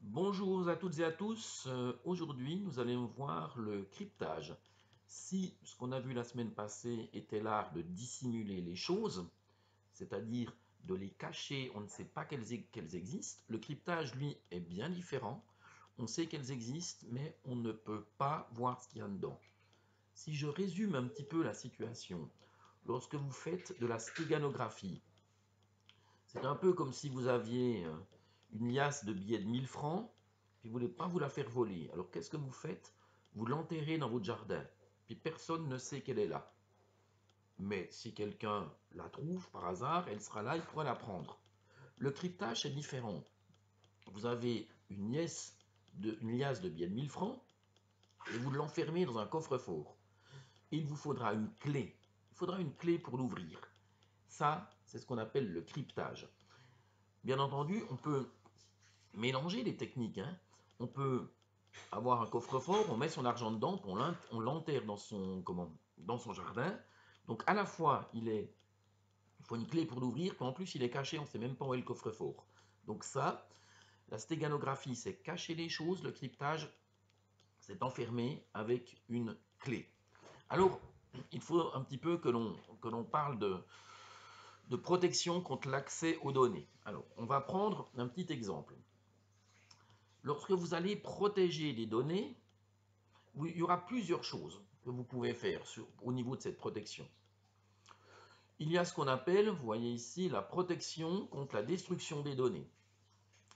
Bonjour à toutes et à tous. Aujourd'hui, nous allons voir le cryptage. Si ce qu'on a vu la semaine passée était l'art de dissimuler les choses, c'est-à-dire de les cacher, on ne sait pas qu'elles existent, le cryptage, lui, est bien différent. On sait qu'elles existent, mais on ne peut pas voir ce qu'il y a dedans. Si je résume un petit peu la situation, lorsque vous faites de la stéganographie, c'est un peu comme si vous aviez une liasse de billets de 1000 francs, puis vous ne voulez pas vous la faire voler. Alors qu'est-ce que vous faites? Vous l'enterrez dans votre jardin, puis personne ne sait qu'elle est là. Mais si quelqu'un la trouve par hasard, elle sera là, il pourra la prendre. Le cryptage est différent. Vous avez une liasse de billets de 1000 francs et vous l'enfermez dans un coffre-fort. Il vous faudra une clé. Il faudra une clé pour l'ouvrir. Ça, c'est ce qu'on appelle le cryptage. Bien entendu, on peut mélanger les techniques, hein. On peut avoir un coffre-fort, on met son argent dedans, on l'enterre dans son jardin. Donc à la fois, il faut une clé pour l'ouvrir, puis en plus il est caché, on ne sait même pas où est le coffre-fort. Donc ça, la stéganographie, c'est cacher les choses, le cryptage, c'est enfermer avec une clé. Alors, il faut un petit peu que l'on parle de protection contre l'accès aux données. Alors, on va prendre un petit exemple. Lorsque vous allez protéger des données, il y aura plusieurs choses que vous pouvez faire au niveau de cette protection. Il y a ce qu'on appelle, vous voyez ici, la protection contre la destruction des données.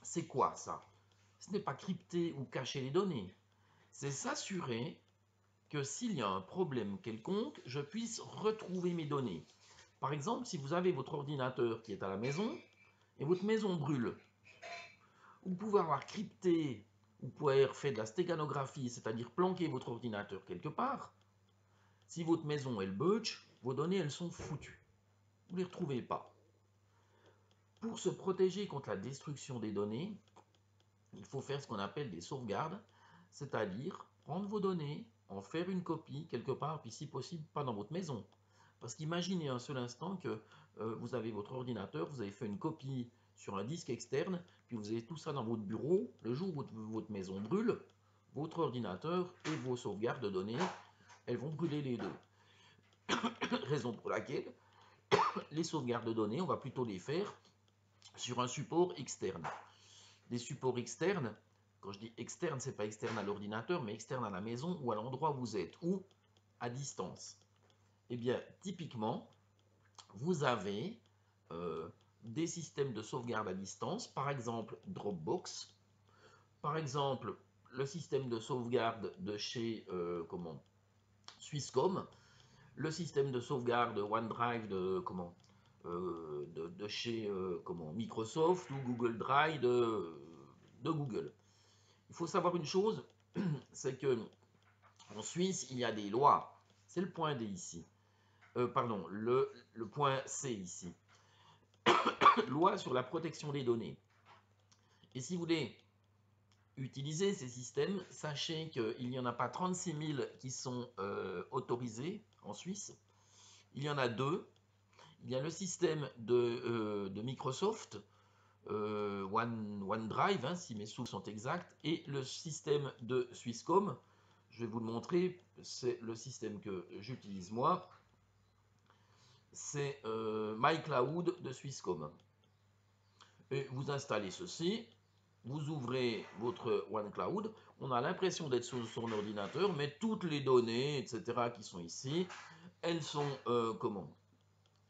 C'est quoi ça? Ce n'est pas crypter ou cacher les données. C'est s'assurer que s'il y a un problème quelconque, je puisse retrouver mes données. Par exemple, si vous avez votre ordinateur qui est à la maison et votre maison brûle, vous pouvez avoir crypté, vous pouvez avoir fait de la stéganographie, c'est-à-dire planquer votre ordinateur quelque part. Si votre maison elle butch, vos données elles sont foutues. Vous ne les retrouvez pas. Pour se protéger contre la destruction des données, il faut faire ce qu'on appelle des sauvegardes, c'est-à-dire prendre vos données, en faire une copie quelque part, puis si possible pas dans votre maison. Parce qu'imaginez un seul instant que vous avez votre ordinateur, vous avez fait une copie sur un disque externe, puis vous avez tout ça dans votre bureau. Le jour où votre maison brûle, votre ordinateur et vos sauvegardes de données, elles vont brûler les deux. Raison pour laquelle les sauvegardes de données, on va plutôt les faire sur un support externe. Des supports externes, quand je dis externe, c'est pas externe à l'ordinateur, mais externe à la maison ou à l'endroit où vous êtes, ou à distance. Eh bien, typiquement, vous avez des systèmes de sauvegarde à distance, par exemple Dropbox, par exemple le système de sauvegarde de chez Swisscom, le système de sauvegarde OneDrive de chez Microsoft ou Google Drive de Google. Il faut savoir une chose, c'est que en Suisse, il y a des lois. C'est le point D ici. Pardon, le point C ici. Loi sur la protection des données. Et si vous voulez utiliser ces systèmes, sachez qu'il n'y en a pas 36 000 qui sont autorisés en Suisse. Il y en a deux. Il y a le système de Microsoft, OneDrive, hein, si mes souvenirs sont exacts, et le système de Swisscom. Je vais vous le montrer, c'est le système que j'utilise moi. C'est MyCloud de Swisscom. Et vous installez ceci, vous ouvrez votre OneCloud, on a l'impression d'être sur son ordinateur, mais toutes les données, etc., qui sont ici, elles sont,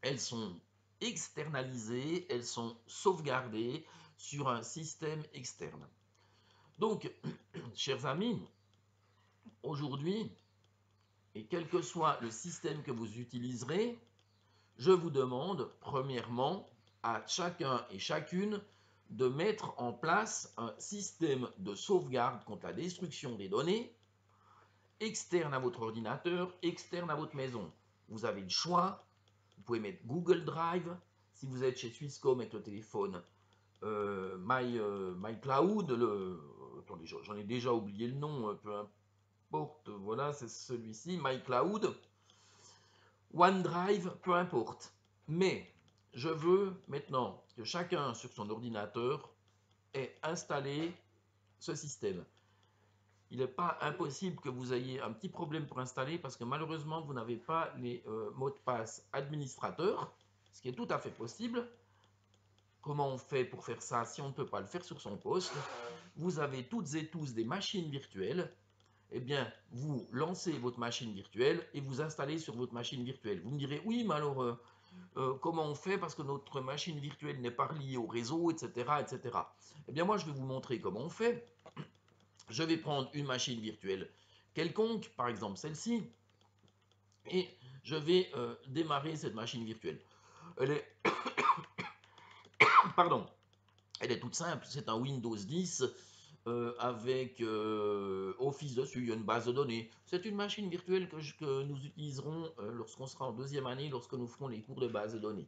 elles sont externalisées, elles sont sauvegardées sur un système externe. Donc, chers amis, aujourd'hui, et quel que soit le système que vous utiliserez, je vous demande, premièrement, à chacun et chacune de mettre en place un système de sauvegarde contre la destruction des données externe à votre ordinateur, externe à votre maison. Vous avez le choix. Vous pouvez mettre Google Drive. Si vous êtes chez Swisscom avec le téléphone, MyCloud. Attendez, j'en ai déjà oublié le nom, peu importe. Voilà, c'est celui-ci, MyCloud. OneDrive, peu importe. Mais je veux maintenant que chacun sur son ordinateur ait installé ce système. Il n'est pas impossible que vous ayez un petit problème pour installer parce que malheureusement, vous n'avez pas les mots de passe administrateurs, ce qui est tout à fait possible. Comment on fait pour faire ça si on ne peut pas le faire sur son poste? Vous avez toutes et tous des machines virtuelles. Eh bien, vous lancez votre machine virtuelle et vous installez sur votre machine virtuelle. Vous me direz, oui, mais alors, comment on fait parce que notre machine virtuelle n'est pas reliée au réseau, etc., etc. Eh bien, moi, je vais vous montrer comment on fait. Je vais prendre une machine virtuelle quelconque, par exemple celle-ci, et je vais démarrer cette machine virtuelle. Elle est, pardon, elle est toute simple, c'est un Windows 10 avec Office dessus, il y a une base de données. C'est une machine virtuelle que nous utiliserons lorsqu'on sera en deuxième année, lorsque nous ferons les cours de base de données.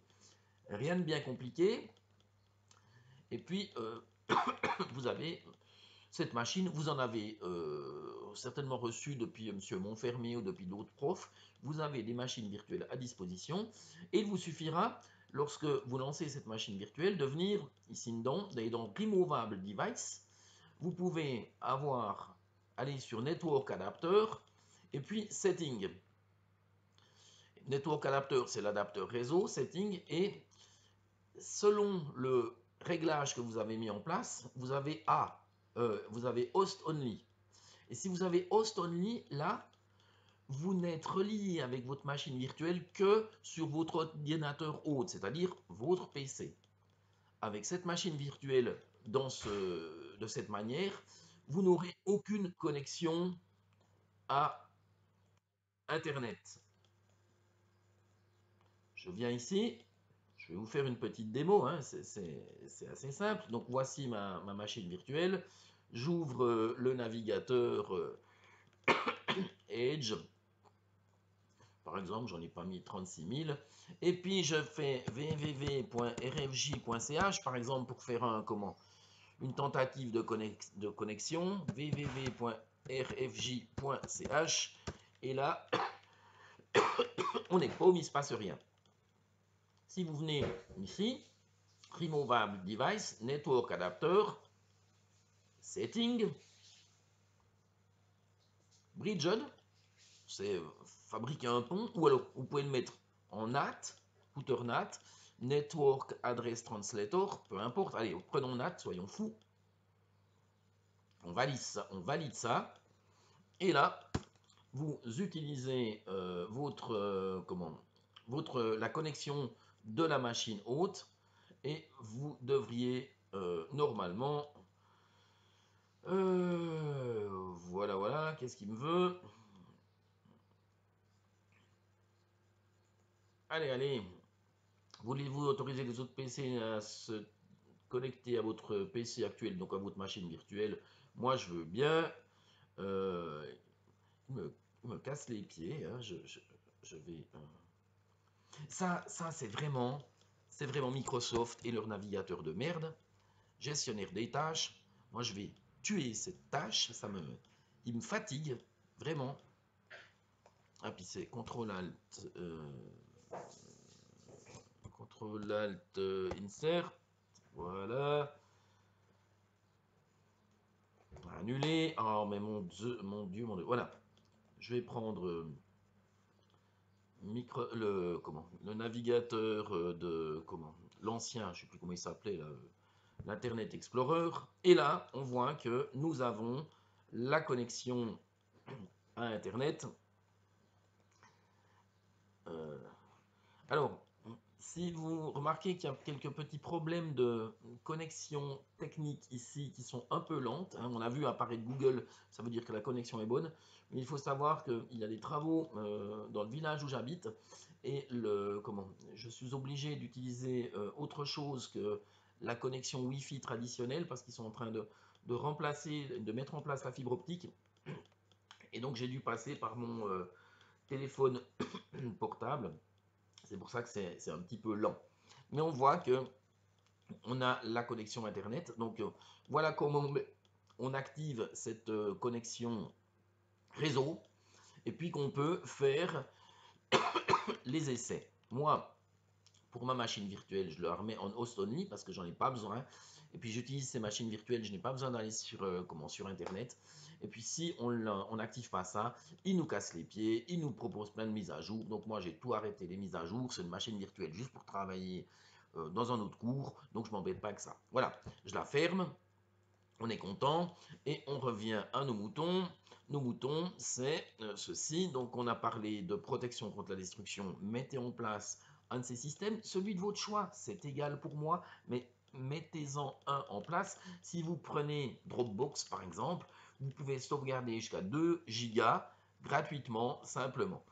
Rien de bien compliqué. Et puis, vous avez cette machine, vous en avez certainement reçu depuis M. Montfermé ou depuis d'autres profs. Vous avez des machines virtuelles à disposition et il vous suffira, lorsque vous lancez cette machine virtuelle, de venir ici dedans, d'aller dans Removable Device. Vous pouvez aller sur Network Adapter et puis Setting. Network Adapter, c'est l'adapteur réseau, Setting, et selon le réglage que vous avez mis en place, vous avez vous avez Host Only. Et si vous avez Host Only, là, vous n'êtes relié avec votre machine virtuelle que sur votre ordinateur hôte, c'est-à-dire votre PC. Avec cette machine virtuelle de cette manière, vous n'aurez aucune connexion à Internet. Je viens ici, je vais vous faire une petite démo, hein, c'est assez simple. Donc voici ma machine virtuelle. J'ouvre le navigateur Edge. Par exemple, j'en ai pas mis 36 000. Et puis je fais www.rfj.ch, par exemple, pour faire une tentative de connexion. www.rfj.ch. Et là, on n'est pas où il ne se passe rien. Si vous venez ici, Removable Device, Network Adapter, Setting, Bridged, c'est fabriquer un pont, ou alors vous pouvez le mettre en NAT, routeur NAT, Network Address Translator, peu importe, allez, prenons NAT, soyons fous. On valide ça, et là, vous utilisez la connexion de la machine hôte, et vous devriez normalement, voilà, qu'est-ce qu'il me veut? Allez, voulez-vous autoriser les autres PC à se connecter à votre PC actuel, donc à votre machine virtuelle? Moi, je veux bien. Euh, il me casse les pieds, hein, je vais. Ça c'est vraiment Microsoft et leur navigateur de merde. Gestionnaire des tâches. Moi, je vais tuer cette tâche. Il me fatigue vraiment. Ah, puis c'est Ctrl Alt Insert. Voilà. Annuler. Oh, mais mon Dieu. Voilà. Je vais prendre le navigateur l'ancien, je ne sais plus comment il s'appelait là, l'Internet Explorer. Et là, on voit que nous avons la connexion à Internet. Alors, si vous remarquez qu'il y a quelques petits problèmes de connexion technique ici qui sont un peu lentes, hein, on a vu apparaître Google, ça veut dire que la connexion est bonne, mais il faut savoir qu'il y a des travaux dans le village où j'habite et je suis obligé d'utiliser autre chose que la connexion Wi-Fi traditionnelle parce qu'ils sont en train de mettre en place la fibre optique et donc j'ai dû passer par mon téléphone portable. C'est pour ça que c'est un petit peu lent. Mais on voit que on a la connexion Internet. Donc voilà comment on active cette connexion réseau. Et puis qu'on peut faire les essais. Moi, pour ma machine virtuelle, je la remets en host only parce que j'en ai pas besoin. Et puis j'utilise ces machines virtuelles, je n'ai pas besoin d'aller sur Internet. Et puis si on n'active pas ça, il nous casse les pieds, il nous propose plein de mises à jour. Donc moi j'ai tout arrêté les mises à jour, c'est une machine virtuelle juste pour travailler dans un autre cours, donc je m'embête pas avec ça. Voilà, je la ferme, on est content et on revient à nos moutons. Nos moutons, c'est ceci. Donc on a parlé de protection contre la destruction. Mettez en place un de ces systèmes, celui de votre choix, c'est égal pour moi, mais mettez-en un en place. Si vous prenez Dropbox par exemple, vous pouvez sauvegarder jusqu'à 2 gigas gratuitement, simplement.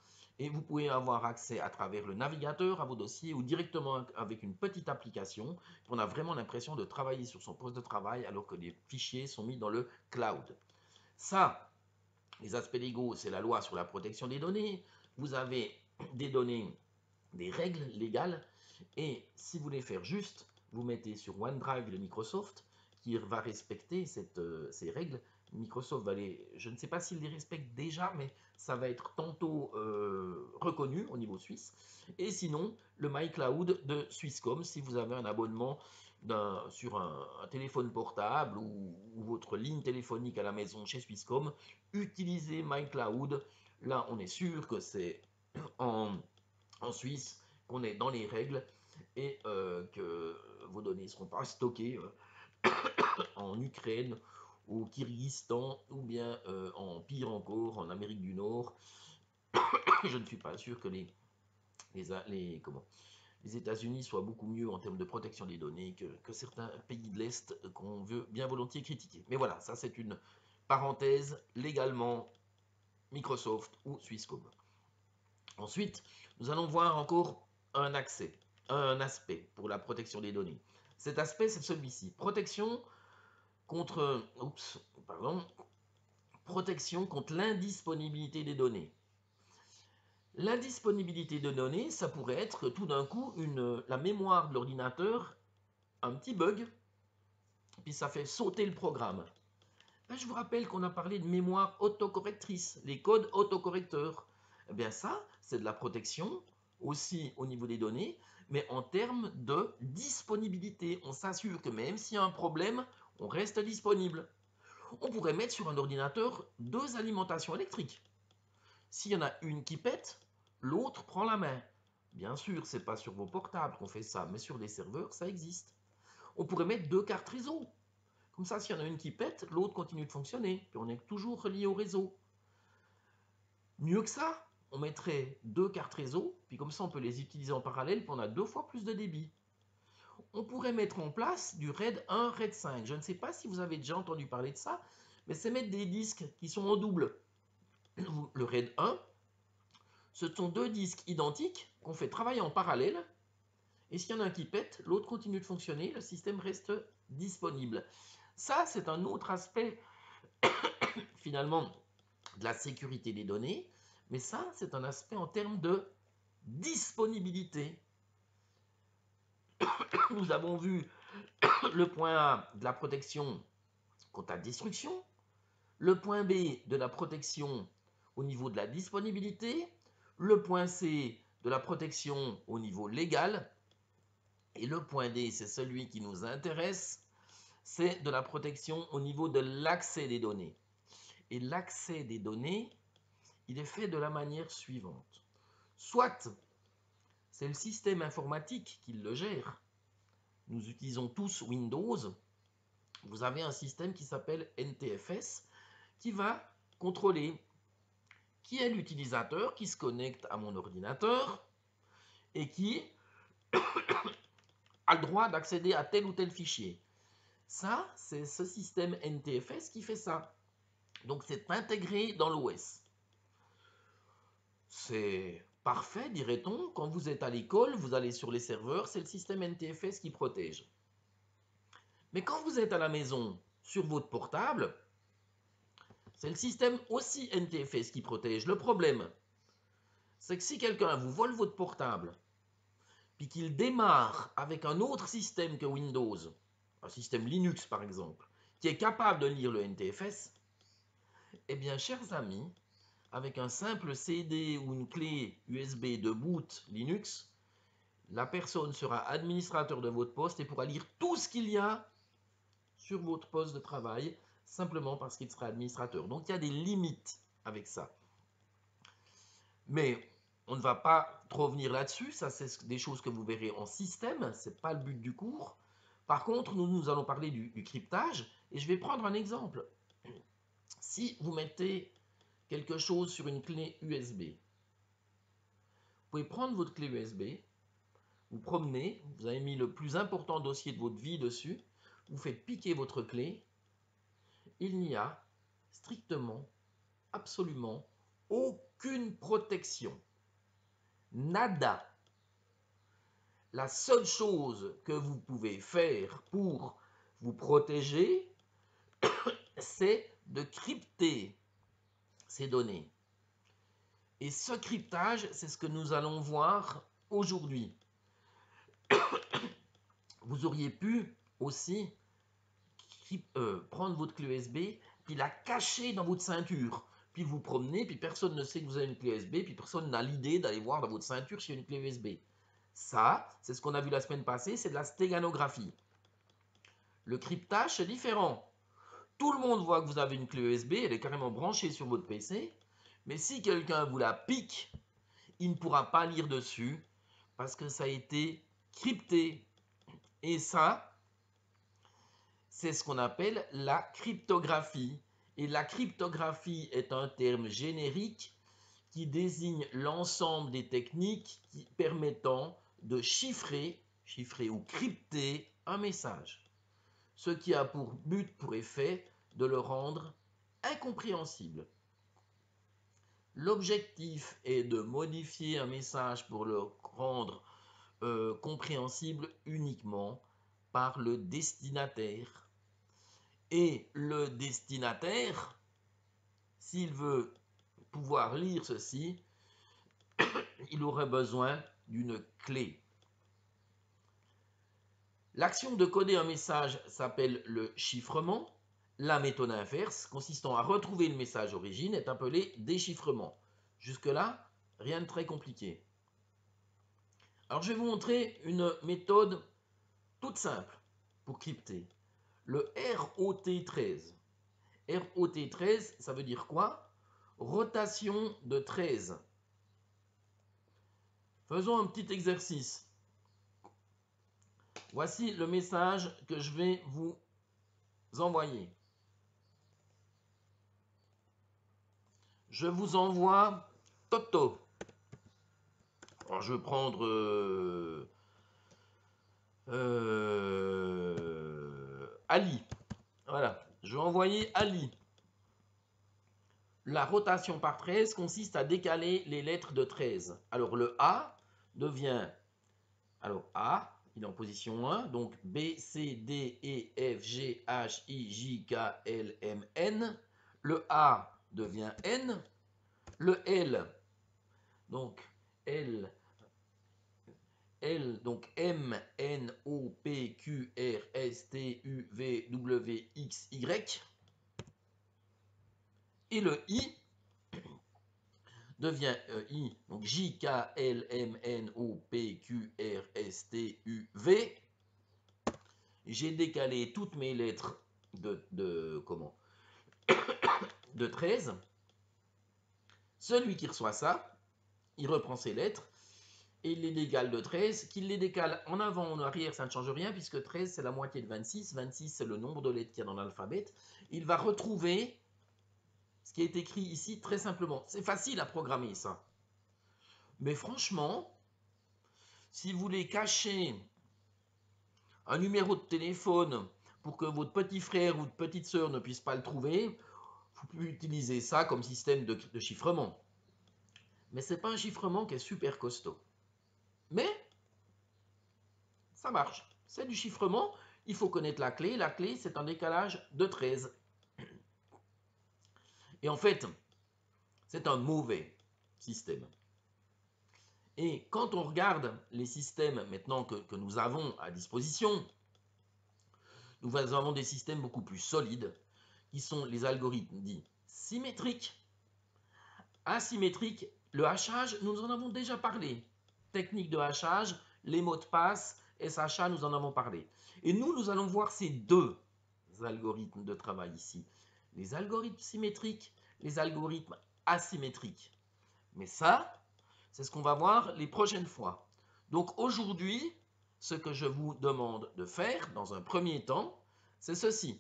Et vous pouvez avoir accès à travers le navigateur à vos dossiers ou directement avec une petite application. On a vraiment l'impression de travailler sur son poste de travail alors que les fichiers sont mis dans le cloud. Ça, les aspects légaux, c'est la loi sur la protection des données. Vous avez des données, des règles légales. Et si vous voulez faire juste, vous mettez sur OneDrive de Microsoft qui va respecter ces règles. Microsoft va je ne sais pas s'il les respecte déjà, mais ça va être tantôt reconnu au niveau suisse. Et sinon, le MyCloud de Swisscom, si vous avez un abonnement sur un téléphone portable ou votre ligne téléphonique à la maison chez Swisscom, utilisez MyCloud. Là, on est sûr que c'est en Suisse, qu'on est dans les règles et que vos données ne seront pas stockées en Ukraine, au Kyrgyzstan ou bien en pire encore en Amérique du Nord. Je ne suis pas sûr que les États-Unis soient beaucoup mieux en termes de protection des données que certains pays de l'Est qu'on veut bien volontiers critiquer. Mais voilà, ça c'est une parenthèse légalement Microsoft ou Swisscom. Ensuite, nous allons voir encore un aspect pour la protection des données. Cet aspect, c'est celui-ci. Protection contre l'indisponibilité des données. L'indisponibilité des données, ça pourrait être tout d'un coup la mémoire de l'ordinateur, un petit bug, puis ça fait sauter le programme. Je vous rappelle qu'on a parlé de mémoire autocorrectrice, les codes autocorrecteurs. Eh bien ça, c'est de la protection aussi au niveau des données, mais en termes de disponibilité. On s'assure que même s'il y a un problème, on reste disponible. On pourrait mettre sur un ordinateur 2 alimentations électriques. S'il y en a une qui pète, l'autre prend la main. Bien sûr, ce n'est pas sur vos portables qu'on fait ça, mais sur des serveurs, ça existe. On pourrait mettre 2 cartes réseau. Comme ça, s'il y en a une qui pète, l'autre continue de fonctionner. Puis on est toujours relié au réseau. Mieux que ça, on mettrait 2 cartes réseau, puis comme ça on peut les utiliser en parallèle, puis on a 2 fois plus de débit. On pourrait mettre en place du RAID 1, RAID 5. Je ne sais pas si vous avez déjà entendu parler de ça, mais c'est mettre des disques qui sont en double. Le RAID 1, ce sont 2 disques identiques qu'on fait travailler en parallèle, et s'il y en a un qui pète, l'autre continue de fonctionner, le système reste disponible. Ça, c'est un autre aspect, finalement, de la sécurité des données, mais ça, c'est un aspect en termes de disponibilité. Nous avons vu le point A de la protection contre la destruction, le point B de la protection au niveau de la disponibilité, le point C de la protection au niveau légal, et le point D, c'est celui qui nous intéresse, c'est de la protection au niveau de l'accès des données. Et l'accès des données, il est fait de la manière suivante. Soit c'est le système informatique qui le gère. Nous utilisons tous Windows. Vous avez un système qui s'appelle NTFS qui va contrôler qui est l'utilisateur qui se connecte à mon ordinateur et qui a le droit d'accéder à tel ou tel fichier. Ça, c'est ce système NTFS qui fait ça. Donc c'est intégré dans l'OS. C'est parfait, dirait-on. Quand vous êtes à l'école, vous allez sur les serveurs, c'est le système NTFS qui protège. Mais quand vous êtes à la maison, sur votre portable, c'est le système aussi NTFS qui protège. Le problème, c'est que si quelqu'un vous vole votre portable, puis qu'il démarre avec un autre système que Windows, un système Linux par exemple, qui est capable de lire le NTFS, eh bien, chers amis, avec un simple CD ou une clé USB de boot Linux, la personne sera administrateur de votre poste et pourra lire tout ce qu'il y a sur votre poste de travail, simplement parce qu'il sera administrateur. Donc il y a des limites avec ça. Mais on ne va pas trop revenir là-dessus, ça c'est des choses que vous verrez en système, ce n'est pas le but du cours. Par contre, nous allons parler du cryptage, et je vais prendre un exemple. Si vous mettez quelque chose sur une clé USB, vous pouvez prendre votre clé USB, vous promenez, vous avez mis le plus important dossier de votre vie dessus, vous faites piquer votre clé, il n'y a strictement, absolument aucune protection. Nada. La seule chose que vous pouvez faire pour vous protéger, c'est de crypter ces données. Et ce cryptage, c'est ce que nous allons voir aujourd'hui. Vous auriez pu aussi prendre votre clé USB, puis la cacher dans votre ceinture. Puis vous promenez, puis personne ne sait que vous avez une clé USB, puis personne n'a l'idée d'aller voir dans votre ceinture s'il y a une clé USB. Ça, c'est ce qu'on a vu la semaine passée, c'est de la stéganographie. Le cryptage, c'est différent. Tout le monde voit que vous avez une clé USB, elle est carrément branchée sur votre PC, mais si quelqu'un vous la pique, il ne pourra pas lire dessus parce que ça a été crypté. Et ça, c'est ce qu'on appelle la cryptographie. Et la cryptographie est un terme générique qui désigne l'ensemble des techniques permettant de chiffrer ou crypter un message. Ce qui a pour but, pour effet, de le rendre incompréhensible. L'objectif est de modifier un message pour le rendre compréhensible uniquement par le destinataire. Et le destinataire, s'il veut pouvoir lire ceci, il aurait besoin d'une clé. L'action de coder un message s'appelle le chiffrement. La méthode inverse, consistant à retrouver le message d'origine, est appelée déchiffrement. Jusque-là, rien de très compliqué. Alors, je vais vous montrer une méthode toute simple pour crypter. Le ROT13. ROT13, ça veut dire quoi? Rotation de 13. Faisons un petit exercice. Voici le message que je vais vous envoyer. Je vous envoie Toto. Alors, je vais prendre Ali. Voilà, je vais envoyer Ali. La rotation par 13 consiste à décaler les lettres de 13. Alors, le A devient... Alors, A, il est en position 1. Donc, B, C, D, E, F, G, H, I, J, K, L, M, N. Le A devient N. Le L, donc donc M, N, O, P, Q, R, S, T, U, V, W, X, Y. Et le I devient I, donc J, K, L, M, N, O, P, Q, R, S, T, U, V. J'ai décalé toutes mes lettres de 13. Celui qui reçoit ça, il reprend ses lettres et il les décale de 13. Qu'il les décale en avant ou en arrière, ça ne change rien puisque 13 c'est la moitié de 26. 26 c'est le nombre de lettres qu'il y a dans l'alphabet. Il va retrouver ce qui est écrit ici très simplement. C'est facile à programmer ça. Mais franchement, si vous voulez cacher un numéro de téléphone pour que votre petit frère ou votre petite sœur ne puisse pas le trouver, vous pouvez utiliser ça comme système de chiffrement. Mais ce n'est pas un chiffrement qui est super costaud. Mais ça marche. C'est du chiffrement. Il faut connaître la clé. La clé, c'est un décalage de 13. Et en fait, c'est un mauvais système. Et quand on regarde les systèmes maintenant que nous avons à disposition, nous avons des systèmes beaucoup plus solides qui sont les algorithmes dits symétriques, asymétriques. Le hachage, nous en avons déjà parlé. Technique de hachage, les mots de passe, SHA, nous en avons parlé. Et nous allons voir ces deux algorithmes de travail ici. Les algorithmes symétriques, les algorithmes asymétriques. Mais ça, c'est ce qu'on va voir les prochaines fois. Donc aujourd'hui, ce que je vous demande de faire dans un premier temps, c'est ceci.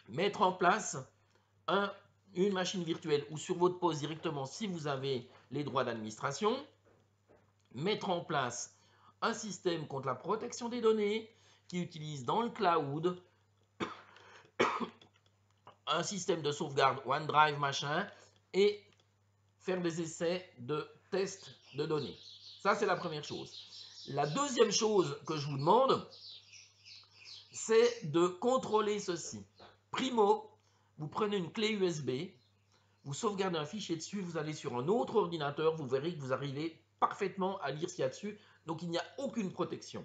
Mettre en place une machine virtuelle ou sur votre poste directement si vous avez les droits d'administration. Mettre en place un système contre la protection des données qui utilise dans le cloud un système de sauvegarde OneDrive machin et faire des essais de tests de données. Ça, c'est la première chose. La deuxième chose que je vous demande, c'est de contrôler ceci. Primo, vous prenez une clé USB, vous sauvegardez un fichier dessus, vous allez sur un autre ordinateur, vous verrez que vous arrivez parfaitement à lire ce qu'il y a dessus, donc il n'y a aucune protection.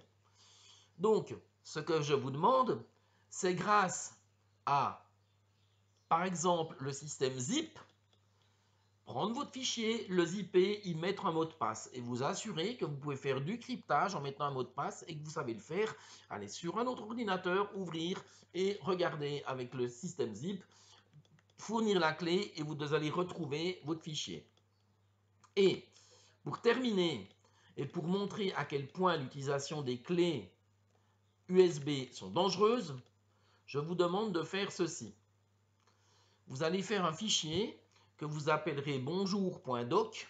Donc, ce que je vous demande, c'est grâce à, par exemple, le système zip, prendre votre fichier, le zipper, y mettre un mot de passe et vous assurer que vous pouvez faire du cryptage en mettant un mot de passe et que vous savez le faire. Allez sur un autre ordinateur, ouvrir et regarder avec le système zip, fournir la clé et vous allez retrouver votre fichier. Et pour terminer et pour montrer à quel point l'utilisation des clés USB sont dangereuses, je vous demande de faire ceci. Vous allez faire un fichier que vous appellerez bonjour.doc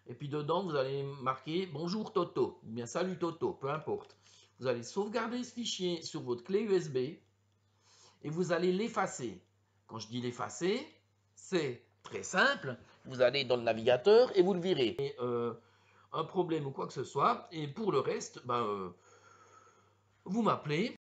et puis dedans vous allez marquer bonjour Toto ou bien salut Toto, peu importe. Vous allez sauvegarder ce fichier sur votre clé USB et vous allez l'effacer. Quand je dis l'effacer, c'est très simple. Vous allez dans le navigateur et vous le virez. Et, un problème ou quoi que ce soit. Et pour le reste, vous m'appelez.